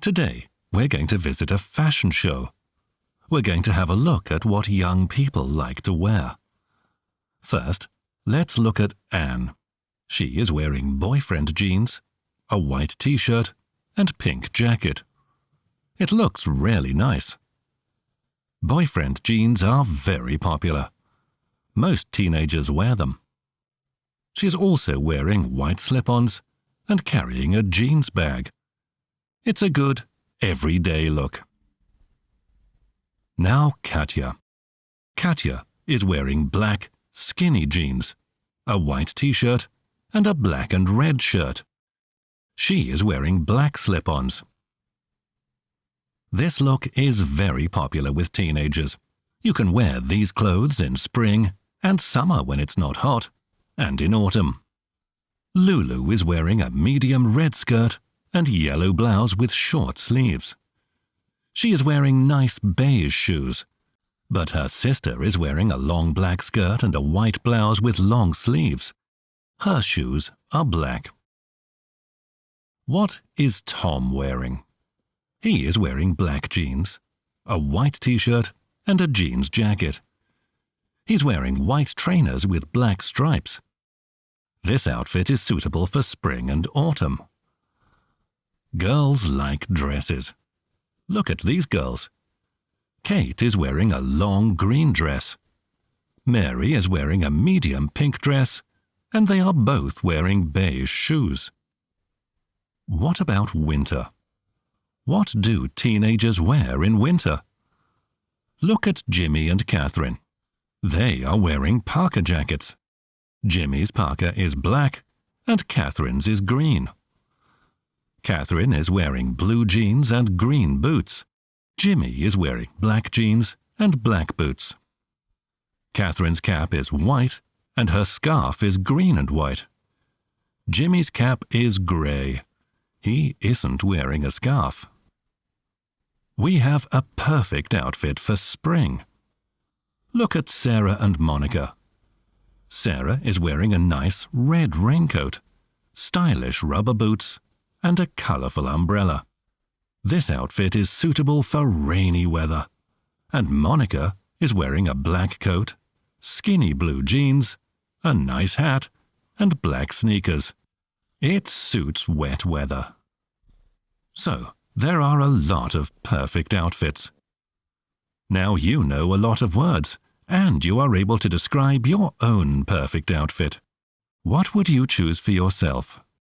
Today, we're going to visit a fashion show. We're going to have a look at what young people like to wear. First, let's look at Anne. She is wearing boyfriend jeans, a white t-shirt, and pink jacket. It looks really nice. Boyfriend jeans are very popular. Most teenagers wear them. She's also wearing white slip-ons and carrying a jeans bag. It's a good, everyday look. Now Katya. Katya is wearing black, skinny jeans, a white t-shirt, and a black and red shirt. She is wearing black slip-ons. This look is very popular with teenagers. You can wear these clothes in spring and summer when it's not hot, and in autumn. Lulu is wearing a medium red skirt and yellow blouse with short sleeves. She is wearing nice beige shoes, but her sister is wearing a long black skirt and a white blouse with long sleeves. Her shoes are black. What is Tom wearing? He is wearing black jeans, a white t-shirt, and a jeans jacket. He's wearing white trainers with black stripes. This outfit is suitable for spring and autumn. Girls like dresses. Look at these girls. Kate is wearing a long green dress. Mary is wearing a medium pink dress, and they are both wearing beige shoes. What about winter? What do teenagers wear in winter? Look at Jimmy and Catherine. They are wearing parka jackets. Jimmy's parka is black, and Catherine's is green. Catherine is wearing blue jeans and green boots. Jimmy is wearing black jeans and black boots. Catherine's cap is white, and her scarf is green and white. Jimmy's cap is grey. He isn't wearing a scarf. We have a perfect outfit for spring. Look at Sarah and Monica. Sarah is wearing a nice red raincoat, stylish rubber boots, and a colourful umbrella. This outfit is suitable for rainy weather. And Monica is wearing a black coat, skinny blue jeans, a nice hat, and black sneakers. It suits wet weather. So, there are a lot of perfect outfits. Now you know a lot of words, and you are able to describe your own perfect outfit. What would you choose for yourself?